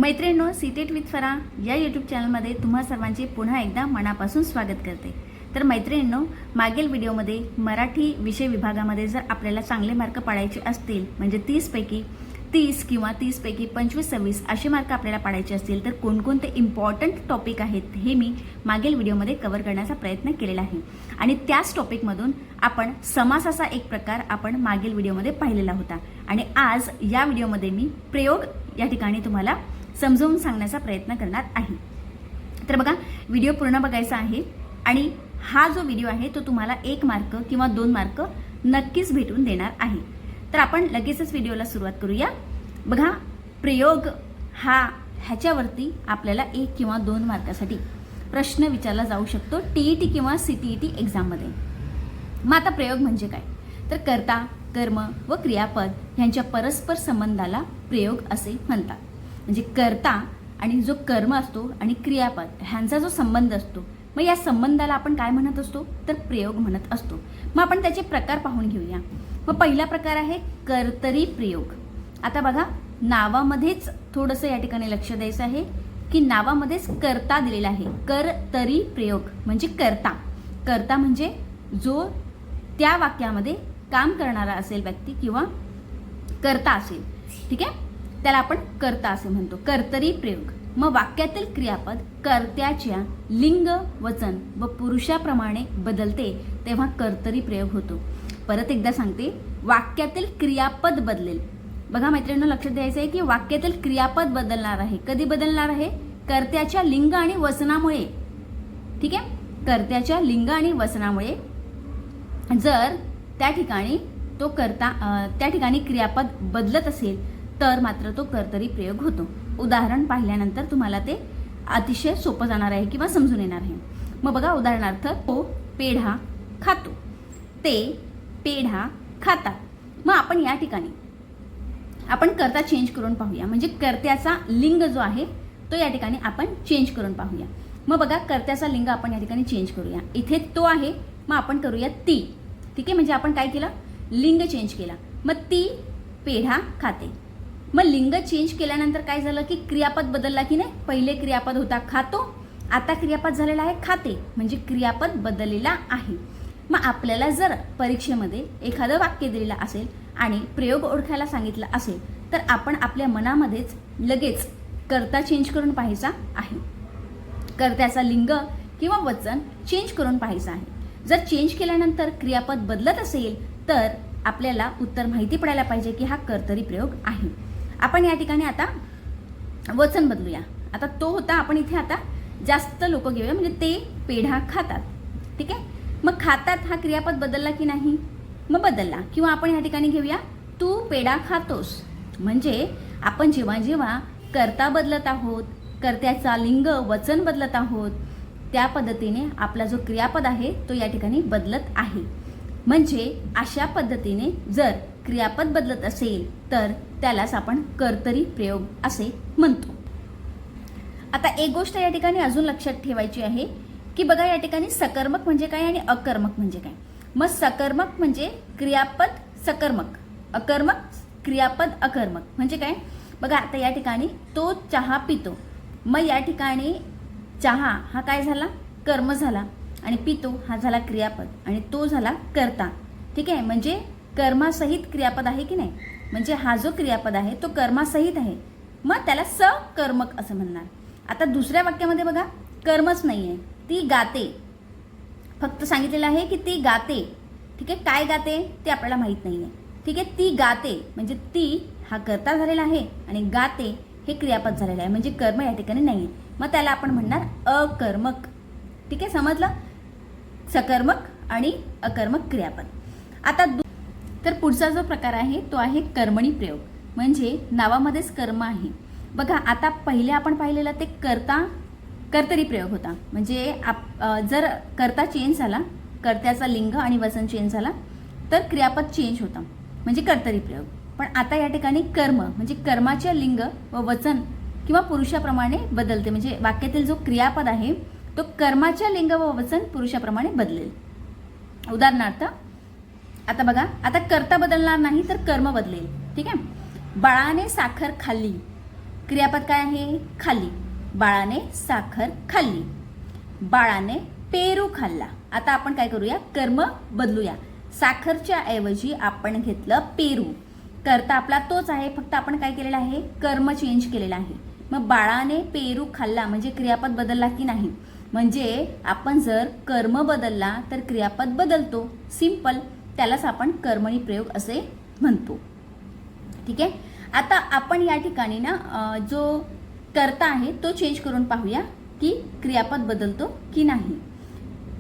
मैत्रिणींनो, CTET with फरा या यूट्यूब चॅनलमध्ये तुम्हा सर्वांचे पुन्हा एकदा मनापासून स्वागत करते। तर मैत्रिणींनो, मागील व्हिडिओमध्ये मराठी विषय विभागामध्ये जर आपल्याला चांगले मार्क पाडायचे असतील, म्हणजे 30 पैकी 30 किंवा 30 पैकी 25-26 असे मार्क आपल्याला पाडायचे असतील तर कोणकोणते इम्पॉर्टंट टॉपिक आहेत हे मी मागील व्हिडिओमध्ये कव्हर करण्याचा प्रयत्न केलेला आहे। आणि त्याच टॉपिकमधून आपण समासाचा एक प्रकार आपण मागील व्हिडिओमध्ये पाहिलेला होता आणि आज या व्हिडिओमध्ये मी प्रयोग या ठिकाणी तुम्हाला समजावून सांगण्याचा प्रयत्न करणार आहे। तर बघा, व्हिडिओ पूर्ण बघायचा आहे आणि हा जो व्हिडिओ आहे तो तुम्हाला 1 मार्क किंवा 2 मार्क नक्कीच भेटून देणार आहे। तर आपण लगेचच व्हिडिओला सुरुवात करूया। बघा, प्रयोग ह्याच्यावरती आपल्याला 1 किंवा 2 मार्कासाठी प्रश्न विचारला जाऊ शकतो टीईटी किंवा सीटीईटी एक्झाममध्ये। मग आता प्रयोग म्हणजे काय? तर कर्ता, कर्म व क्रियापद यांच्या परस्पर संबंधाला प्रयोग असे म्हणतात। म्हणजे कर्ता आणि जो कर्म असतो आणि क्रियापद ह्यांचा जो संबंध असतो, मग या संबंधाला आपण काय म्हणत असतो? तर प्रयोग म्हणत असतो। मग आपण त्याचे प्रकार पाहून घेऊया। मग पहिला प्रकार आहे कर्तरी प्रयोग। आता बघा, नावामध्येच थोडंसं या ठिकाणी लक्ष द्यायचं आहे की नावामध्येच कर्ता दिलेला आहे। कर्तरी प्रयोग म्हणजे कर्ता। कर्ता म्हणजे जो त्या वाक्यामध्ये काम करणारा असेल व्यक्ती किंवा कर्ता असेल, ठीक आहे, त्याला आपण कर्ता असे म्हणतो, कर्तरी प्रयोग। मग वाक्यातील क्रियापद कर्त्याच्या लिंग, वचन व पुरुषाप्रमाणे बदलते तेव्हा कर्तरी प्रयोग होतो। परत एकदा सांगते, वाक्यातील क्रियापद बदलेल। बघा मैत्रिणींनो, लक्ष द्यायचं आहे की वाक्यातील क्रियापद बदलणार आहे। कधी बदलणार आहे? कर्त्याच्या लिंग आणि वचनामुळे, ठीक आहे, कर्त्याच्या लिंग आणि वचनामुळे जर त्या ठिकाणी तो कर्ता त्या ठिकाणी क्रियापद बदलत असेल तर मात्र तो कर्तरी प्रयोग होतो। उदाहरण पाहिल्यानंतर तुम्हाला ते अतिशय सोपं जाणार आहे किंवा समजून येणार आहे। मग बघा, उदाहरणार्थ, तो पेढा खातो, ते पेढा खातात। मग आपण या ठिकाणी आपण कर्ता चेंज करून पाहूया, म्हणजे कर्त्याचा लिंग जो आहे तो या ठिकाणी आपण चेंज करून पाहूया। मग बघा, कर्त्याचा लिंग आपण या ठिकाणी चेंज करूया। इथे तो आहे, मग आपण करूया ती, ठीक आहे, म्हणजे आपण काय केलं? लिंग चेंज केला। मग ती पेढा खाते। मग लिंग चेंज केल्यानंतर काय झालं की क्रियापद बदलला की नाही? पहिले क्रियापद होता खातो, आता क्रियापद झालेला आहे खाते, म्हणजे क्रियापद बदललेला आहे। मग आपल्याला जर परीक्षेमध्ये एखादं वाक्य दिलेलं असेल आणि प्रयोग ओळखायला सांगितलं असेल तर आपण आपल्या मनामध्येच लगेच कर्ता चेंज करून पाहायचा आहे। कर्त्याचा लिंग किंवा वचन चेंज करून पाहायचं आहे। जर चेंज केल्यानंतर क्रियापद बदलत असेल तर आपल्याला उत्तर माहिती पडायला पाहिजे की हा कर्तरी प्रयोग आहे। आपण या ठिकाणी आता वचन बदलूया। आता तो होता, आपण इथे आता जास्त लोक घेऊया, म्हणजे ते पेढा खातात, ठीक आहे। मग खातात हा क्रियापद बदलला की नाही? मग बदलला। किंवा आपण या ठिकाणी घेऊया, तू पेढा खातोस, म्हणजे आपण जेव्हा जेव्हा कर्ता बदलत आहोत, कर्त्याचा लिंग वचन बदलत आहोत, त्या पद्धतीने आपला जो क्रियापद आहे तो या ठिकाणी बदलत आहे। म्हणजे अशा पद्धतीने जर क्रियापद बदलत असेल तर त्यालाच आपण कर्तरी प्रयोग असे म्हणतो। आता एक गोष्ट या ठिकाणी अजून लक्षात ठेवायची आहे की बघा, या ठिकाणी सकर्मक म्हणजे काय आणि अकर्मक म्हणजे काय? मग सकर्मक म्हणजे क्रियापद सकर्मक, अकर्मक क्रियापद अकर्मक म्हणजे काय? बघा, आता या ठिकाणी तो चहा पितो, मग या ठिकाणी चहा हा काय झाला? कर्म झाला, आणि पितो हा झाला क्रियापद आणि तो झाला कर्ता, ठीक आहे। म्हणजे कर्मासहित क्रियापद आहे की नाही? म्हणजे हा जो क्रियापद आहे तो कर्मासहित आहे, मग त्याला सकर्मक असं म्हणणार। आता दुसऱ्या वाक्यामध्ये बघा, कर्मच नाही आहे, ती गाते, फक्त सांगितलेलं आहे की ती गाते, ठीक आहे। काय गाते ते आपल्याला माहीत नाही आहे, ठीक आहे। ती गाते म्हणजे ती हा कर्ता झालेला आहे आणि गाते हे क्रियापद झालेलं आहे, म्हणजे कर्म या ठिकाणी नाही आहे, मग त्याला आपण म्हणणार अकर्मक, ठीक आहे, समजलं? सकर्मक आणि अकर्मक क्रियापद। आता तर पुढचा जो प्रकार आहे तो आहे कर्मणी प्रयोग, म्हणजे नावामध्येच कर्म आहे। बघा, आता पहिले आपण पाहिलेला ते कर्तरी प्रयोग होता, म्हणजे जर कर्ता चेंज झाला, कर्त्याचा लिंग आणि वचन चेंज झाला तर क्रियापद चेंज होता, म्हणजे कर्तरी प्रयोग। पण आता या ठिकाणी कर्म म्हणजे कर्माचे लिंग व वचन किंवा पुरुषाप्रमाणे बदलते, म्हणजे वाक्यातील जो क्रियापद आहे तो कर्माच्या लिंग व वचन पुरुषाप्रमाणे बदलेल। उदाहरणार्थ, आता बघा, आता कर्ता बदलणार नाही तर कर्म बदलेल, ठीक आहे। बाळाने साखर खाल्ली, क्रियापद काय आहे? खाल्ली. बाळाने साखर खाल्ली. बाळाने पेरू खाल्ला. आता आपण काय करूया? कर्म बदलूया. साखरच्या ऐवजी आपण घेतलं पेरू. कर्ता आपला तोच आहे, फक्त आपण काय केलेलं आहे? कर्म चेंज केलेलं आहे. मग बाळाने पेरू खाल्ला म्हणजे क्रियापद बदलला की नाही? म्हणजे आपण जर कर्म बदलला तर क्रियापद बदलतो. सिंपल. त्यालाच आपण कर्मणी प्रयोग असे म्हणतो. ठीक आहे. आता आपण या ठिकाणी ना जो कर्ता आहे तो चेंज करून पाहूया की क्रियापद बदलतो की नाही.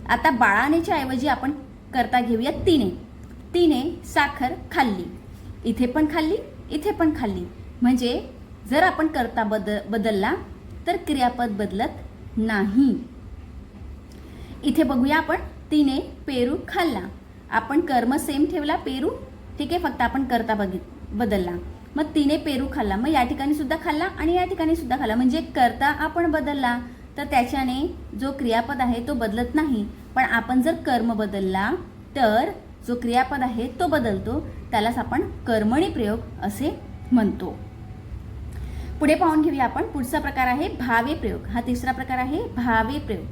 आता बाळानेच्या ऐवजी आपण कर्ता घेऊया तिने. तिने साखर खाल्ली. इथे पण खाल्ली, इथे पण खाल्ली. म्हणजे जर आपण कर्ता बदलला तर क्रियापद बदलत नाही. इथे बघूया आपण, तिने पेरू खाल्ला. आपण कर्म सेम ठेवला पेरू. ठीक आहे. फक्त आपण कर्ता बदलला. मग तिने पेरू खाल्ला. मग या ठिकाणी सुद्धा खाल्ला आणि या ठिकाणी सुद्धा खाल्ला. म्हणजे कर्ता आपण बदलला तर त्याच्याने जो क्रियापद आहे तो बदलत नाही. पण आपण जर कर्म बदलला तर जो क्रियापद आहे तो बदलतो. त्यालाच आपण कर्मणी प्रयोग असे म्हणतो. पुढे पाहून घेऊया आपण. पुढचा प्रकार आहे भावे प्रयोग. हा तिसरा प्रकार आहे भावे प्रयोग.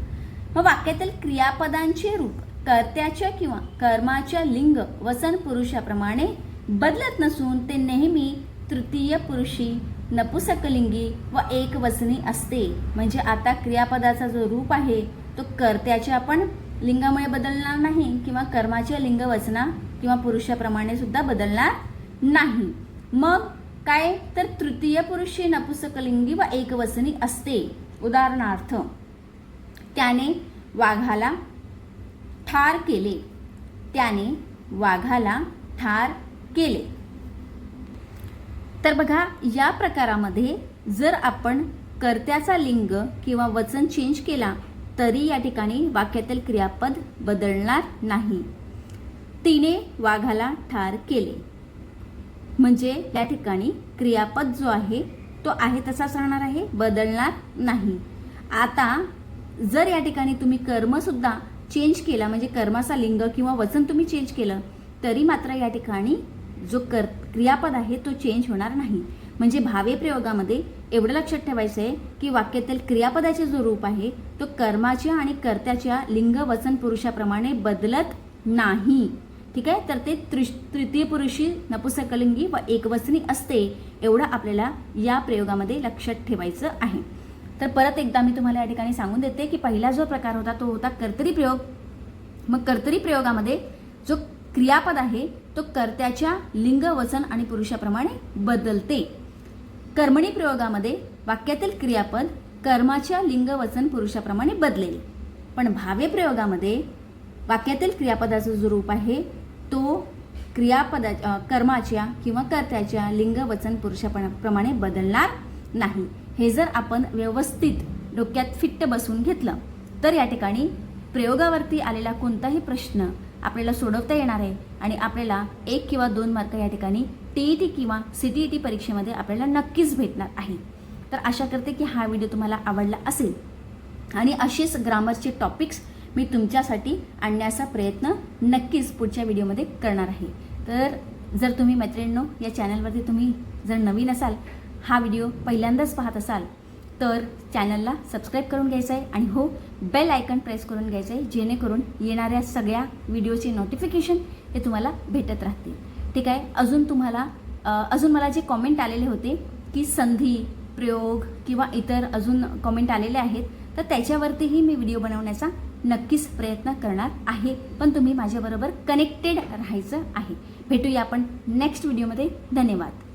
मग वाक्यातील क्रियापदांचे रूप कर्त्याच्या किंवा कर्माच्या लिंग वचन पुरुषाप्रमाणे बदलत नसून ते नेहमी तृतीय पुरुषी, नपुसकलिंगी व एकवचनी असते. म्हणजे आता क्रियापदाचा जो रूप आहे तो कर्त्याच्या पण लिंगामुळे बदलणार नाही किंवा कर्माच्या लिंग वचना किंवा पुरुषाप्रमाणे सुद्धा बदलणार नाही. मग काय? तर तृतीय पुरुषी, नपुसकलिंगी व एकवचनी असते. उदाहरणार्थ, त्याने वाघाला ठार केले. त्याने वाघाला ठार केले. तर बघा, या प्रकारामध्ये जर आपण कर्त्याचा लिंग किंवा वचन चेंज केला तरी या ठिकाणी वाक्यातील क्रियापद बदलणार नाही. तिने वाघाला ठार केले म्हणजे या ठिकाणी क्रियापद जो आहे तो आहे तसाच राहणार आहे, बदलणार नाही. आता जर या ठिकाणी तुम्ही कर्म सुद्धा चेंज केला म्हणजे कर्माचा लिंग किंवा वचन तुम्ही चेंज केलं तरी मात्र या ठिकाणी जो क्रियापद आहे तो चेंज होणार नाही. म्हणजे भावे प्रयोगामध्ये एवढं लक्षात ठेवायचं आहे की वाक्यातील क्रियापदाचे जो रूप आहे तो कर्माच्या आणि कर्त्याच्या लिंग वचन पुरुषाप्रमाणे बदलत नाही. ठीक आहे. तर ते तृतीय पुरुषी, नपुसकलिंगी व एकवचनी असते. एवढं आपल्याला या प्रयोगामध्ये लक्षात ठेवायचं आहे. तर परत एकदा मी तुम्हाला या ठिकाणी सांगून देते की पहिला जो प्रकार होता तो होता कर्तरी प्रयोग. मग कर्तरी प्रयोगामध्ये जो क्रियापद आहे तो कर्त्याच्या लिंग वचन आणि पुरुषाप्रमाणे बदलते. कर्मणी प्रयोगामध्ये वाक्यातील क्रियापद कर्माच्या लिंग वचन पुरुषाप्रमाणे बदलेल. पण भावे प्रयोगामध्ये वाक्यातील क्रियापदाचं जो रूप आहे तो कर्माच्या किंवा कर्त्याच्या लिंग वचन पुरुषाप्रमाणे बदलणार नाही. हे जर आपण व्यवस्थित डोक्यात फिट्ट बसवून घेतलं तर या ठिकाणी प्रयोगावरती आलेला कोणताही प्रश्न आपल्याला सोडवता येणार आहे आणि आपल्याला 1 किंवा 2 मार्क या ठिकाणी TET किंवा CTET परीक्षेमध्ये आपल्याला नक्कीच भेटणार आहे. तर आशा करते की हा व्हिडिओ तुम्हाला आवडला असेल आणि असेच ग्रामरचे टॉपिक्स मी तुमच्यासाठी आणण्याचा प्रयत्न नक्कीच पुढच्या व्हिडिओमध्ये करणार आहे. तर जर तुम्ही मैत्रिणींनो या चॅनलवरती तुम्ही जर नवीन असाल, हा व्हिडिओ पहिल्यांदाच पाहत असाल तर चॅनलला सबस्क्राईब करून घ्यायचं आहे आणि हो, बेल आयकॉन प्रेस करून घ्यायचं आहे जेणेकरून येणाऱ्या सगळ्या व्हिडिओचे नोटिफिकेशन हे तुम्हाला भेटत राहतील. ठीक आहे. अजून मला जे कॉमेंट आलेले होते की संधी, प्रयोग किंवा इतर अजून कॉमेंट आलेले आहेत तर त्याच्यावरतीही मी व्हिडिओ बनवण्याचा नक्कीच प्रयत्न करणार आहे. पण तुम्ही माझ्याबरोबर कनेक्टेड राहायचं आहे. भेटूया आपण नेक्स्ट व्हिडिओमध्ये. धन्यवाद.